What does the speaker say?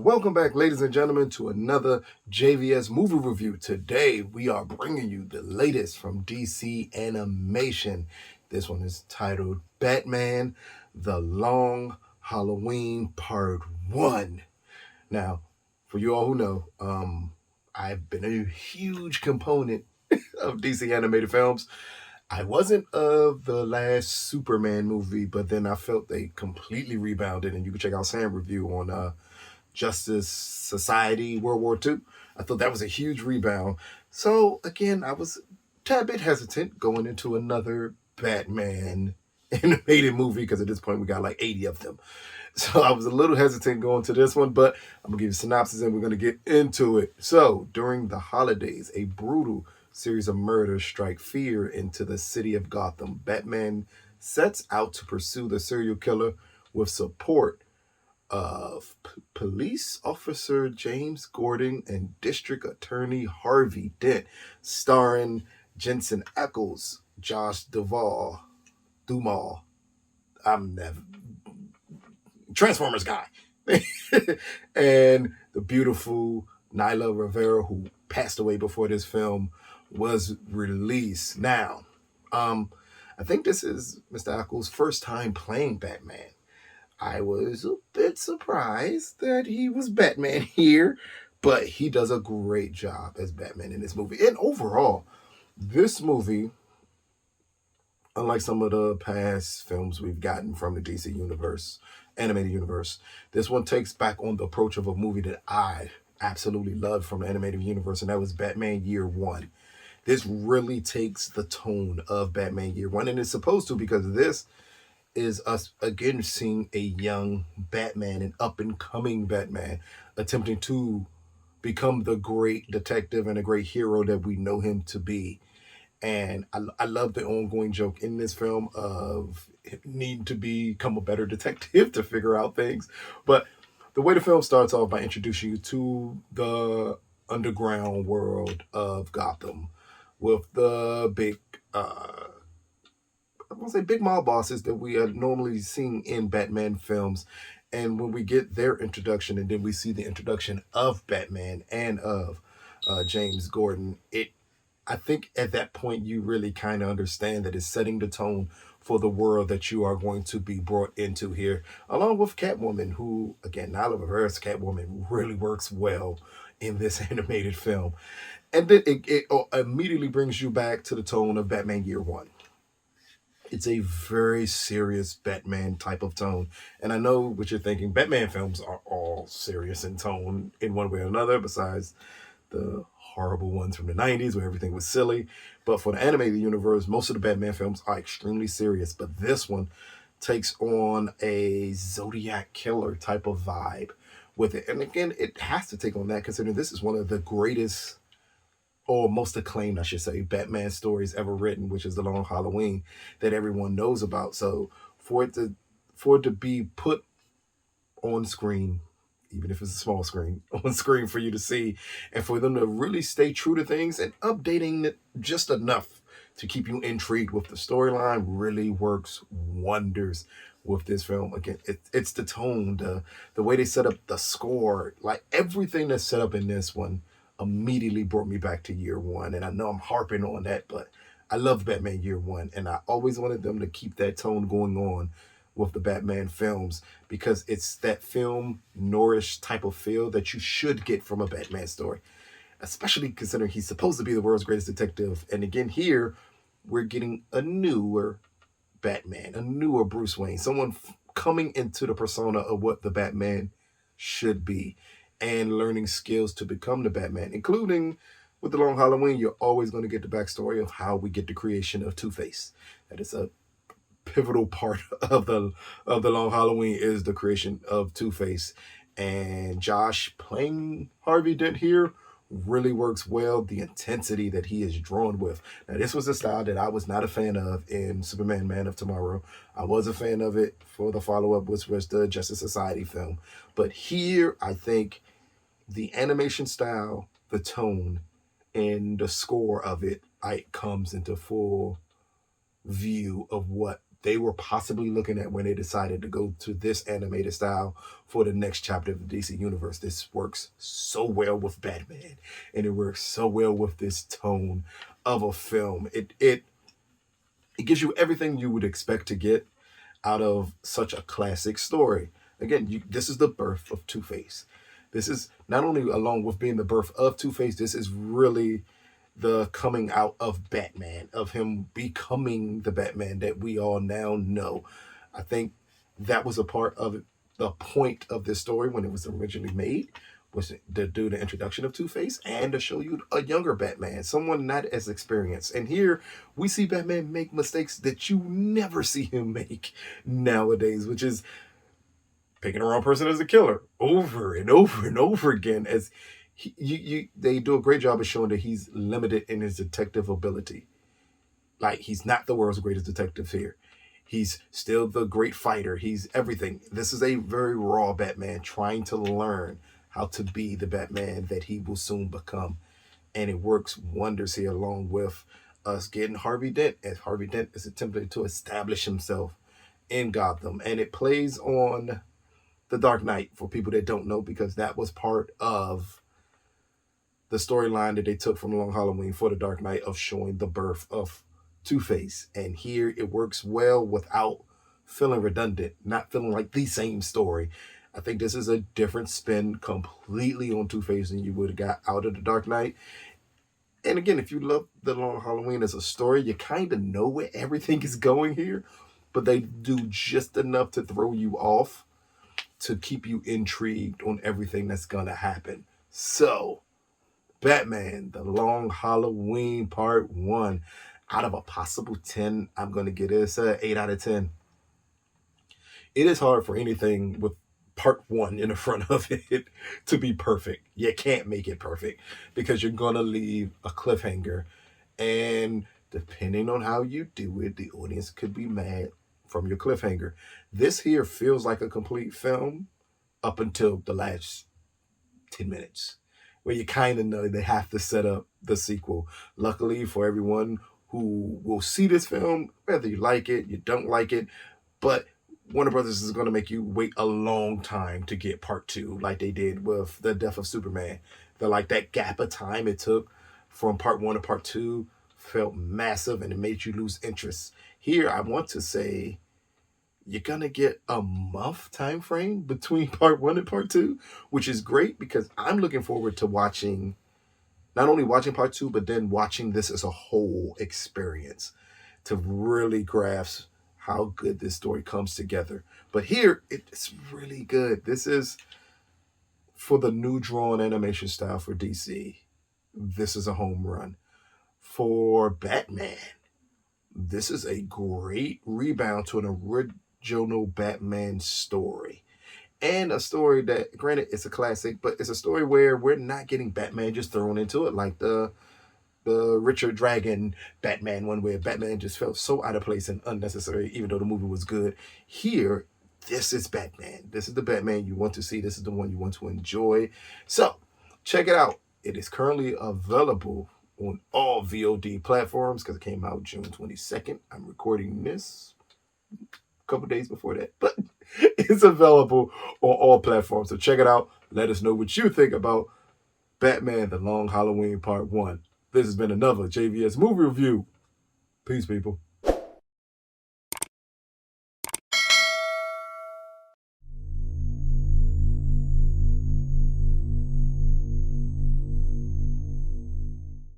Welcome back, ladies and gentlemen, to another JVS movie review. Today, we are bringing you the latest from DC Animation. This one is titled Batman: The Long Halloween Part 1. Now, for you all who know, I've been a huge component of DC animated films. I wasn't of the last Superman movie, but then I felt they completely rebounded, and you can check out Sam's review on Justice Society World War II. I thought that was a huge rebound. So again, I was a tad bit hesitant going into another Batman animated movie because at this point we got like 80 of them. So I was a little hesitant going to this one, but I'm going to give you a synopsis and we're going to get into it. So during the holidays, a brutal series of murders strike fear into the city of Gotham. Batman sets out to pursue the serial killer with support of police officer James Gordon and district attorney Harvey Dent, starring Jensen Ackles, Josh Duhamel. I'm never Transformers guy, and the beautiful Naya Rivera, who passed away before this film was released. Now, I think this is Mr. Ackles' first time playing Batman. I was a bit surprised that he was Batman here, but he does a great job as Batman in this movie. And overall, this movie, unlike some of the past films we've gotten from the DC universe, animated universe, this one takes back on the approach of a movie that I absolutely loved from the animated universe, and that was Batman Year One. This really takes the tone of Batman Year One, and it's supposed to, because this is us again seeing a young Batman, an up-and-coming Batman, attempting to become the great detective and a great hero that we know him to be. And I love the ongoing joke in this film of needing to become a better detective to figure out things. But the way the film starts off by introducing you to the underground world of Gotham with the big I won't say big mob bosses that we are normally seeing in Batman films. And when we get their introduction and then we see the introduction of Batman and of James Gordon, I think at that point you really kind of understand that it's setting the tone for the world that you are going to be brought into here, along with Catwoman, who, again, Naya Rivera's Catwoman really works well in this animated film. And then it immediately brings you back to the tone of Batman Year One. It's a very serious Batman type of tone. And I know what you're thinking. Batman films are all serious in tone in one way or another, besides the horrible ones from the 90s where everything was silly. But for the animated universe, most of the Batman films are extremely serious. But this one takes on a Zodiac killer type of vibe with it. And again, it has to take on that, considering this is one of the greatest, or most acclaimed, I should say, Batman stories ever written, which is The Long Halloween, that everyone knows about. So for it to be put on screen, even if it's a small screen, on screen for you to see, and for them to really stay true to things and updating it just enough to keep you intrigued with the storyline, really works wonders with this film. Again, it's the tone, the way they set up the score, like everything that's set up in this one immediately brought me back to Year One. And I know I'm harping on that, but I love Batman Year One, and I always wanted them to keep that tone going on with the Batman films, because it's that film nourish type of feel that you should get from a Batman story, especially considering he's supposed to be the world's greatest detective. And again, here we're getting a newer Batman, a newer Bruce Wayne, someone coming into the persona of what the Batman should be and learning skills to become the Batman, including with The Long Halloween. You're always going to get the backstory of how we get the creation of Two-Face. That is a pivotal part of the Long Halloween, is the creation of Two-Face. And Josh playing Harvey Dent here really works well. The intensity that he is drawn with. Now, this was a style that I was not a fan of in Superman Man of Tomorrow. I was a fan of it for the follow-up, which was the Justice Society film. But here, I think the animation style, the tone, and the score of it, comes into full view of what they were possibly looking at when they decided to go to this animated style for the next chapter of the DC universe. This works so well with Batman, and it works so well with this tone of a film. It gives you everything you would expect to get out of such a classic story. Again, this is the birth of Two Face. This is not only along with being the birth of Two Face, this is really the coming out of Batman, of him becoming the Batman that we all now know. I think that was a part of the point of this story when it was originally made, was to do the introduction of Two-Face and to show you a younger Batman, someone not as experienced. And here we see Batman make mistakes that you never see him make nowadays, which is picking the wrong person as a killer over and over and over again. As they do a great job of showing that he's limited in his detective ability. Like, he's not the world's greatest detective here. He's still the great fighter. He's everything. This is a very raw Batman trying to learn how to be the Batman that he will soon become. And it works wonders here, along with us getting Harvey Dent, as Harvey Dent is attempting to establish himself in Gotham. And it plays on the Dark Knight, for people that don't know, because that was part of the storyline that they took from Long Halloween for the Dark Knight, of showing the birth of Two-Face. And here it works well without feeling redundant, not feeling like the same story. I think this is a different spin completely on Two-Face than you would have got out of the Dark Knight. And again, if you love the Long Halloween as a story, you kind of know where everything is going here, but they do just enough to throw you off to keep you intrigued on everything that's going to happen. So, Batman, The Long Halloween Part 1. Out of a possible 10, I'm going to get this 8 out of 10. It is hard for anything with Part 1 in the front of it to be perfect. You can't make it perfect because you're going to leave a cliffhanger. And depending on how you do it, the audience could be mad from your cliffhanger. This here feels like a complete film up until the last 10 minutes, where you kind of know they have to set up the sequel. Luckily for everyone who will see this film, whether you like it, you don't like it, but Warner Brothers is going to make you wait a long time to get Part 2, like they did with The Death of Superman. That gap of time it took from Part 1 to Part 2 felt massive, and it made you lose interest. Here, I want to say you're going to get a month time frame between Part 1 and Part 2, which is great because I'm looking forward to not only watching Part 2, but then watching this as a whole experience to really grasp how good this story comes together. But here, it's really good. This is, for the new drawn animation style for DC, this is a home run. For Batman, this is a great rebound to an original Batman story. And a story that, granted, it's a classic, but it's a story where we're not getting Batman just thrown into it like the Richard Dragon Batman one, where Batman just felt so out of place and unnecessary, even though the movie was good. Here, this is Batman. This is the Batman you want to see. This is the one you want to enjoy. So, check it out. It is currently available on all VOD platforms because it came out June 22nd. I'm recording this a couple days before that, but it's available on all platforms. So check it out. Let us know what you think about Batman, The Long Halloween Part 1. This has been another JVS movie review. Peace, people.